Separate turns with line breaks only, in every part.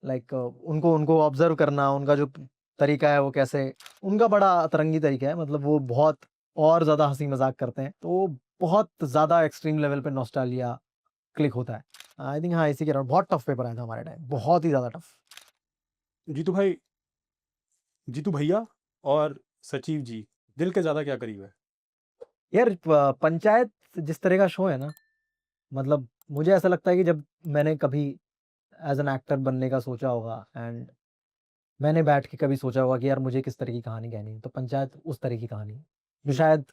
Like उनको उनको observe करना, उनका जो तरीका है वो कैसे, उनका बड़ा अतरंगी तरीका है, मतलब वो बहुत और ज़्यादा हँसी मज़ाक करते हैं, तो बहुत ज़्यादा एक्सट्रीम लेवल पे नॉस्टैल्जिया क्लिक होता है। आई थिंक हाँ, इसी के अराउंड बहुत टफ पेपर आया था हमारे टाइम, बहुत ही ज़्यादा टफ।
जीतू भाई, जीतू भैया और सचिव जी दिल के ज़्यादा क्या करीब है?
यार पंचायत जिस तरह का शो है ना, मतलब मुझे ऐसा लगता है कि जब मैंने कभी एज़ एन एक्टर बनने का सोचा होगा एंड मैंने बैठ के कभी सोचा होगा कि यार मुझे किस तरह की कहानी कहनी है, तो पंचायत उस तरह की कहानी है, जो
हुँ,
शायद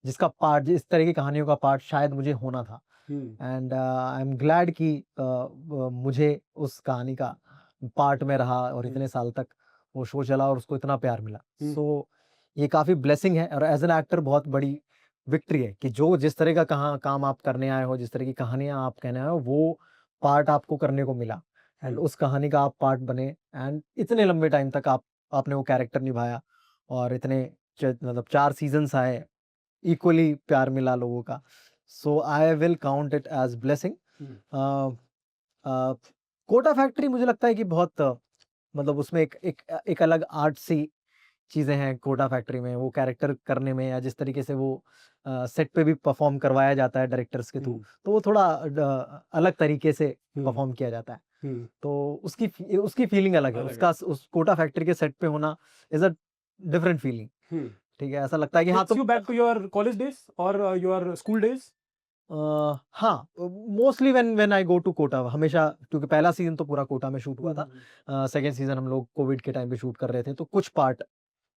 जिसका पार्ट इस तरह की कहानियों का पार्ट शायद मुझे होना था।
हुँ,
एंड आई एम ग्लैड कि मुझे उस कहानी का पार्ट में रहा और
हुँ,
इतने साल तक वो शो चला और उसको इतना प्यार मिला।
हुँ,
सो ये काफ़ी ब्लेसिंग है और एज़ एन एक्टर बहुत बड़ी विक्ट्री है कि जो जिस तरह का कहाँ काम आप करने आए हो, जिस तरह की कहानियाँ आप कहने आए हो, वो पार्ट आपको करने को मिला एंड
हुँ,
उस कहानी का आप पार्ट बने एंड इतने लंबे टाइम तक आपने वो कैरेक्टर निभाया और इतने मतलब 4 सीज़न्स आए, इक्वली प्यार मिला लोगों का। So I will count it as blessing.
Hmm,
uh uh, Kota factory मुझे लगता है कि बहुत मतलब उसमें एक एक एक अलग आर्ट सी चीज़ें हैं कोटा फैक्ट्री में, वो कैरेक्टर करने में या जिस तरीके से वो सेट पे भी परफ़ॉर्म करवाया जाता है डायरेक्टर्स के थ्रू,
हुँ,
तो वो थोड़ा अलग तरीके से
हुँ,
परफ़ॉर्म किया जाता है।
हुँ,
तो उसकी फीलिंग अलग है,
अलग है।
उसका उस कोटा फैक्ट्री के सेट पे होना इज़ अ डिफरेंट फीलिंग।
हुँ,
ठीक है, ऐसा लगता है कि हाँ,
टेक्स
तुम
you back to your college days और योर स्कूल डेज़?
हाँ, mostly when when I go to Kota हमेशा, क्योंकि पहला सीज़न तो पूरा कोटा में शूट हुआ
हुँ,
था।
हुँ, हुँ।
सेकंड सीज़न हम लोग कोविड के टाइम पे शूट कर रहे थे, तो कुछ पार्ट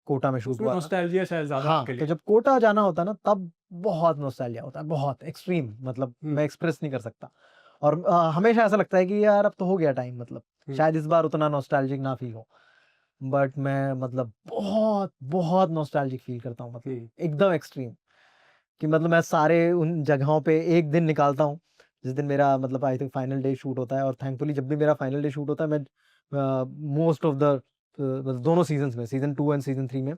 कोटा में
तो
शूट
उसमें
हुआ था।
नॉस्टैल्जिया शायद ज़्यादा
हाँ,
आपके
तो
लिए।
जब कोटा जाना होता है ना, तब बहुत नॉस्टैल्जिया होता है, बहुत एक्सट्रीम, मतलब
हुँ,
मैं एक्सप्रेस नहीं कर सकता। और हमेशा ऐसा लगता है कि यार अब तो हो गया टाइम, मतलब
हुँ,
शायद इस बार उतना नॉस्टैल्जिक ना फील हो। बट मैं मतलब बहुत, बहुत नॉस्टैल्जिक फील करता हूँ, मतलब
हुँ,
एकदम एक्सट्रीम, कि मतलब मैं सारे उन जगहों पे एक दिन निकालता हूँ, जिस दिन मेरा मतलब I think final day shoot होता है और थैंकफुली जब भी मेरा फाइनल डे शूट होता है, मैं मोस्ट ऑफ द मतलब दोनों सीज़न्स में, सीज़न 2 एंड सीज़न 3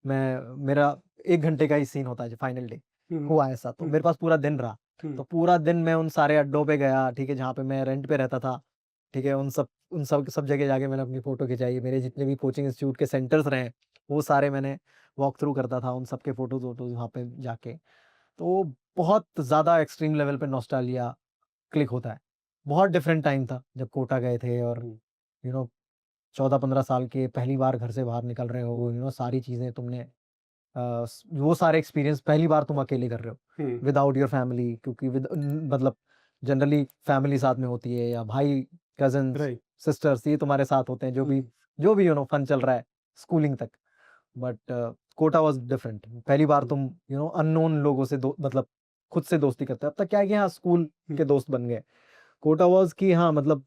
में मेरा 1 घंटे का ही सीन होता है, फाइनल डे
हुँ,
हुआ ऐसा, तो
हुँ,
मेरे पास पूरा दिन रहा।
हुँ,
तो पूरा दिन मैं उन सारे अड्डों पे गया, ठीक है, जहाँ पे मैं रेंट पे रहता था, ठीक है, उन सब जगह जाके मैंने अपनी फ़ोटो खिंचाई। मेरे जितने भी कोचिंग इंस्टीट्यूट के सेंटर्स रहे, वो सारे मैंने वॉक थ्रू करता था, उन सब के फ़ोटोज़-वोटोज़ वहाँ पे जाके। तो बहुत ज़्यादा एक्सट्रीम लेवल पे नॉस्टैल्जिया क्लिक होता है। बहुत डिफरेंट टाइम था जब कोटा गए थे और
हुँ,
14-15 साल के पहली बार घर से बाहर निकल रहे हो, सारी चीज़ें तुमने वो सारे एक्सपीरियंस पहली बार तुम अकेले कर रहे हो,
हुँ,
विदाउट योर फैमिली, क्योंकि मतलब जनरली फैमिली साथ में होती है या भाई, कज़िन्स,
राइट।
सिस्टर्स ये तुम्हारे साथ होते हैं,
हुँ,
जो भी फन चल रहा है स्कूलिंग तक। But Kota was different. पहली बार
हुँ,
तुम अननोन लोगों से दो मतलब खुद से दोस्ती करते हो। अब तक क्या है कि हाँ, स्कूल
हुँ,
के दोस्त बन गए। कोटा वाज़ कि हाँ, मतलब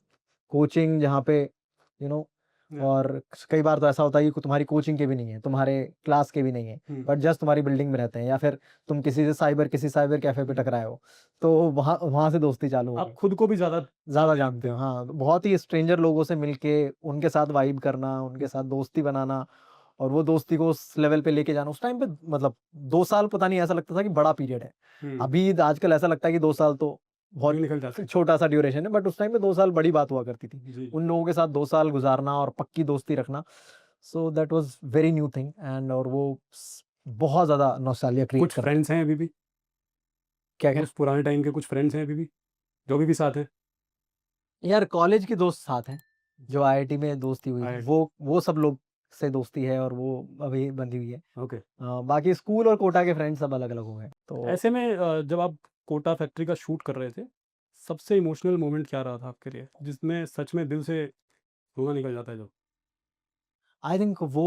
कोचिंग जहाँ पे यू नो
या
और कई बार तो ऐसा होता है कि तुम्हारी कोचिंग के भी नहीं है, तुम्हारे क्लास के भी नहीं है,
हुँ,
बट जस्ट तुम्हारी बिल्डिंग में रहते हैं या फिर तुम किसी साइबर कैफ़े पे
हुँ।
टकराए हो, तो वहाँ वहाँ से दोस्ती चालू हो
आप
गई।
खुद को भी ज़्यादा
ज़्यादा जानते
जानते
हो,
हो।
हाँ, तो बहुत ही स्ट्रेंजर लोगों से मिलके उनके साथ वाइब करना,
हुँ,
उनके साथ दोस्ती बनाना और वो दोस्ती को उस लेवल पे लेके जाना, उस टाइम पे मतलब 2 साल पता नहीं ऐसा लगता था कि बड़ा पीरियड है।
हुँ,
अभी आजकल ऐसा लगता है कि 2 साल तो
यूँ
बहुत
ही निकल जाते हैं।
छोटा-सा ड्यूरेशन है, बट उस टाइम पे 2 साल बड़ी बात हुआ करती थी।
जी।
उन लोगों के साथ 2 साल गुज़ारना और पक्की दोस्ती रखना, so that was very new thing and और वो बहुत ज़्यादा नॉस्टैल्जिया क्रिएट
कुछ
करता है।
फ्रेंड्स हैं अभी भी?
क्या कह रहे
उस पुराने टाइम के कुछ फ्रेंड्स हैं अभी भी? जो अभी भी साथ हैं?
हैं? यार कॉलेज के दोस्त साथ हैं, जो आईआईटी में दोस्ती हुई थी,
आईआईटी
वो सब लोग से दोस्ती है और वो अभी बंधी हुई है।
ओके।
बाकी स्कूल और कोटा के फ्रेंड्स सब अलग-अलग हो गए। तो
ऐसे में जब आप कोटा फैक्ट्री का शूट कर रहे थे, सबसे इमोशनल मोमेंट क्या रहा था आपके लिए? जिसमें सच में दिल से रोना निकल जाता है जब?
आई थिंक वो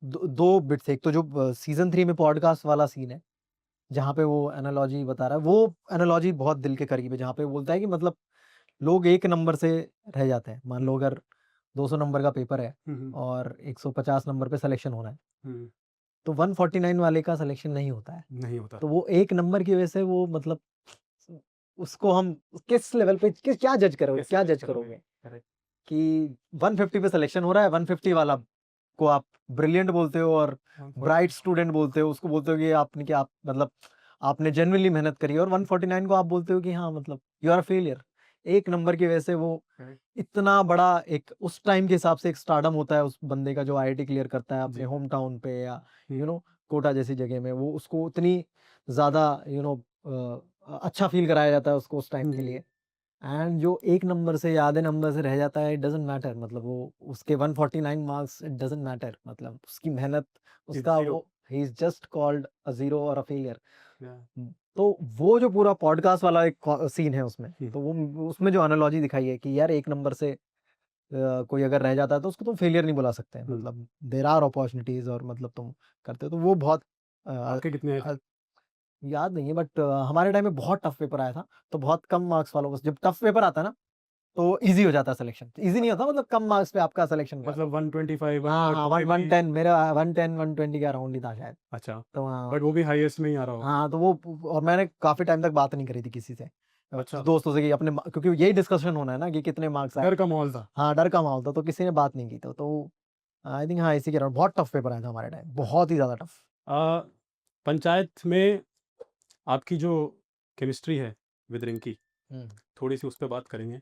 2 बिट्स थे। एक तो जो सीज़न 3 में पॉडकास्ट वाला सीन है, जहाँ पे वो एनालॉजी बता रहा है, वो एनालॉजी बहुत दिल के करीब है, जहाँ पे वो बोलता है कि मतलब लोग 1 नंबर से रह जाते हैं। मान
हुँ,
लो अगर 200 नंबर का पेपर है
हुँ, हुँ,
और 150 नंबर पे सिलेक्शन होना है,
हुँ,
तो 149 वाले का सिलेक्शन नहीं होता है।
नहीं होता।
तो वो 1 नंबर की वजह से वो मतलब उसको हम किस लेवल पे
कैसे
क्या
जज
जज
करोगे?
करोगे?
करेक्ट।
कि 150 पे सिलेक्शन हो रहा है, 150 वाला को आप ब्रिलियंट बोलते हो और
हाँ,
ब्राइट स्टूडेंट बोलते हो, उसको बोलते हो कि आपने क्या आप मतलब आपने जेन्युइनली मेहनत करी है और 149 को आप बोलते हो कि हाँ, मतलब यू आर अ फेलियर। एक नंबर की वजह से वो
राइट।
इतना बड़ा एक उस टाइम के हिसाब से एक स्टारडम होता है उस बंदे का जो आईआईटी क्लियर करता है अपने
जी।
होम टाउन पे या
हुँ।
कोटा जैसी जगह में, वो उसको उतनी ज़्यादा अच्छा फ़ील कराया जाता है उसको उस टाइम
हुँ,
के
हुँ।
लिए। एंड जो 1 नंबर से या आधे नंबर से रह जाता है, इट डज़न्ट मैटर, मतलब वो उसके 149 मार्क्स, इट डज़न्ट मैटर, मतलब उसकी मेहनत,
इट्स
उसका
ज़ीरो।
वो he is just called a zero और अ फेलियर।
या
तो वो जो पूरा पॉडकास्ट वाला एक सीन है उसमें,
हुँ।
तो वो उसमें जो एनालॉजी दिखाई है कि यार 1 नंबर से कोई अगर रह जाता है तो उसको तुम फेलियर नहीं बुला सकते,
हुँ।
मतलब देयर आर अपॉर्चुनिटीज़ और मतलब तुम करते हो, तो वो बहुत
आपके कितने आए थे?
याद नहीं है, बट हमारे टाइम में बहुत टफ पेपर आया था, तो बहुत कम मार्क्स वालों को, जब टफ पेपर आता है ना, तो ईज़ी हो जाता है सिलेक्शन। ईज़ी नहीं होता, मतलब कम मार्क्स पे आपका सिलेक्शन हो जाता
मतलब 125
है। हाँ, हाँ,
120
110 मेरा 110 120 के अराउंड ही था शायद।
अच्छा,
तो हाँ,
बट वो भी हाईएस्ट में ही आ रहा होगा।
हाँ, तो वो और मैंने काफ़ी टाइम तक बात नहीं करी थी किसी से,
अच्छा,
दोस्तों से कि अपने क्योंकि यही डिस्कशन होना है ना कि कितने मार्क्स आए।
डर का माहौल था।
हाँ, डर का माहौल था, तो किसी ने बात नहीं की, तो आई थिंक हाँ, इसी के अराउंड बहुत टफ पेपर आया था हमारे टाइम, बहुत ही ज़्यादा टफ।
अ, पंचायत में आपकी जो केमिस्ट्री है विद रिंकी,
हुँ।
थोड़ी-सी उस पे बात करेंगे।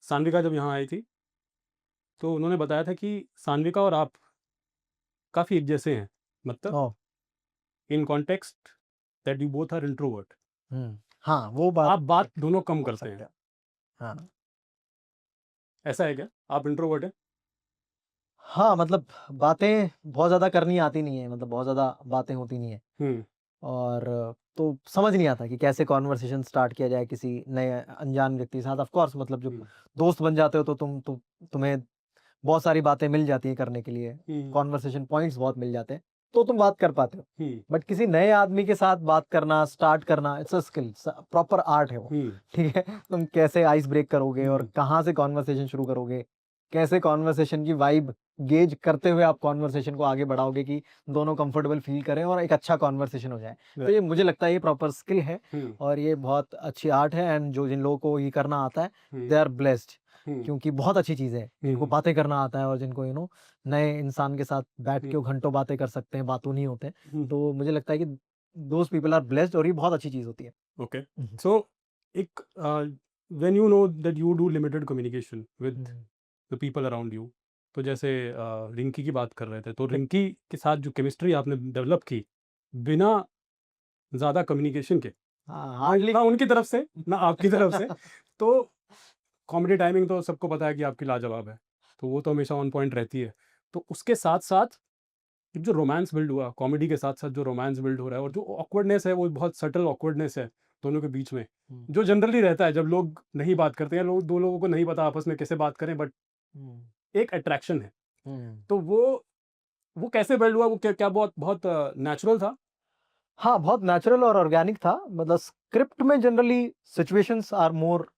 सान्विका जब यहाँ आई थी, तो उन्होंने बताया था कि सान्विका और आप काफ़ी एक जैसे हैं। मतलब
oh!
In context that you both are introvert.
हाँ, वो बात
आप बात
एक
दोनों कम
बोल
करते
सकते
हैं।
हैं। हाँ।
ऐसा है क्या? आप इंट्रोवर्ट हैं?
हाँ, मतलब बातें बहुत ज़्यादा करनी आती नहीं है, मतलब बहुत ज़्यादा बातें होती नहीं है
हुँ,
और तो समझ नहीं आता कि कैसे कन्वर्सेशन स्टार्ट किया जाए किसी नए अनजान व्यक्ति के साथ। ऑफ़ कोर्स मतलब जब
हुँ,
दोस्त बन जाते हो तो तुम्हें बहुत सारी बातें मिल जाती हैं करने के लिए,
हुँ,
कन्वर्सेशन पॉइंट्स बहुत मिल जाते हैं, तो तुम बात कर पाते हो।
हुँ,
बट किसी नए आदमी के साथ बात करना, स्टार्ट करना, it's a skill, proper art है वो,
हुँ,
ठीक है? तुम कैसे आइस ब्रेक करोगे और
हुँ,
कहाँ से कन्वर्सेशन शुरू करोगे, कैसे कन्वर्सेशन की वाइब गेज करते हुए आप कन्वर्सेशन को आगे बढ़ाओगे कि दोनों कंफर्टेबल फ़ील करें और एक अच्छा कन्वर्सेशन हो जाए। तो ये
राइट,
मुझे लगता है ये प्रॉपर स्किल है
हुँ,
और ये बहुत अच्छी आर्ट है एंड जो जिन लोगों को ये करना आता है,
हुँ,
दे आर ब्लेस्ड,
हुँ,
क्योंकि बहुत अच्छी चीज़ है, जिनको
हुँ,
बातें करना आता है और जिनको नए इंसान के साथ बैठ
हुँ,
के वो घंटों बातें कर सकते हैं, बातूनी नहीं होते हैं।
हुँ,
तो मुझे लगता है कि दोज़ पीपल आर ब्लेस्ड और ये बहुत अच्छी चीज़ होती है।
ओके।
हुँ, हुँ।
सो एक when you know that you do limited communication with
hmm,
the people around you, तो जैसे रिंकी की बात कर रहे थे, तो रिंकी के साथ जो केमिस्ट्री आपने डेवलप की, बिना ज़्यादा कम्युनिकेशन के,
हाँ,
ना
हार्डली
ना उनकी तरफ से, ना आपकी तरफ से, तो कॉमेडी टाइमिंग तो सबको पता है कि आपकी लाजवाब है, तो वो तो हमेशा ऑन पॉइंट रहती है। तो उसके साथ-साथ एक जो रोमांस बिल्ड हुआ, कॉमेडी के साथ-साथ जो रोमांस बिल्ड हो रहा है और जो ऑकवर्डनेस है, वो बहुत सटल ऑकवर्डनेस है दोनों के बीच में,
हुँ,
जो जनरली रहता है जब लोग नहीं बात करते हैं, लोग 2 लोगों को नहीं पता आपस में कैसे बात करें, बट
हुँ,
एक अट्रैक्शन है।
हुँ।
तो वो कैसे बिल्ड हुआ? वो क्या क्या बहुत बहुत नेचुरल था?
हाँ, बहुत नेचुरल और ऑर्गेनिक था, मतलब स्क्रिप्ट में generally situations are more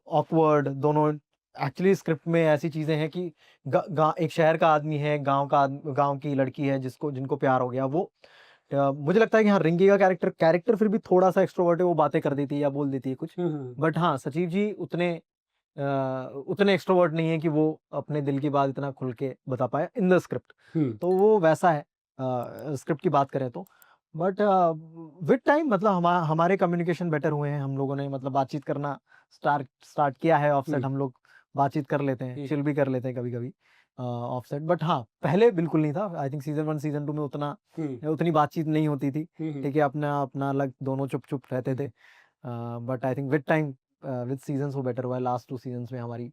awkward, दोनों एक्चुअली स्क्रिप्ट में ऐसी चीज़ें हैं कि ग गा एक शहर का आदमी है, गाँव की लड़की है जिनको प्यार हो गया, मुझे लगता है कि हाँ, रिंकी का कैरेक्टर फिर भी थोड़ा-सा एक्स्ट्रोवर्ट है, वो बातें कर देती है या बोल देती है कुछ।
हुँ, हुँ,
बट हाँ, सचिव जी उतने एक्स्ट्रोवर्ट नहीं है कि वो अपने दिल की बात इतना खुल के बता पाएँ इन द स्क्रिप्ट।
हुँ,
तो वो वैसा है स्क्रिप्ट की बात करें तो। बट विद टाइम मतलब हमारे कम्युनिकेशन बेटर हुए हैं, हम लोगों ने मतलब बातचीत करना स्टार्ट स्टार्ट किया है
हुँ,
ऑफसेट, हम लोग बातचीत कर लेते हैं,
हुँ,
चिल भी कर लेते हैं कभी-कभी ऑफसेट। बट हाँ, पहले बिल्कुल नहीं था। आई थिंक सीज़न 1 सीज़न 2 में
हुँ,
उतनी बातचीत नहीं होती थी,
हुँ, हुँ,
ठीक है? अपना अलग दोनों चुप-चुप रहते थे। But I think with time with seasons वो बेटर हुआ है। लास्ट 2 सीज़न्स में हमारी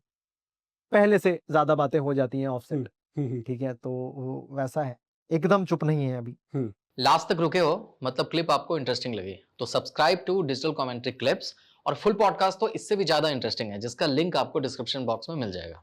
पहले से ज़्यादा बातें हो जाती हैं
हुँ,
ऑफसेट,
हुँ, हुँ,
ठीक है? तो वो वैसा है, एकदम चुप नहीं है अभी।
हुँ।
लास्ट तक रुके हो मतलब क्लिप आपको इंटरेस्टिंग लगी तो subscribe to digital commentary clips और फुल पॉडकास्ट तो इससे भी ज्यादा इंटरेस्टिंग है जिसका लिंक आपको डिस्क्रिप्शन बॉक्स में मिल जाएगा।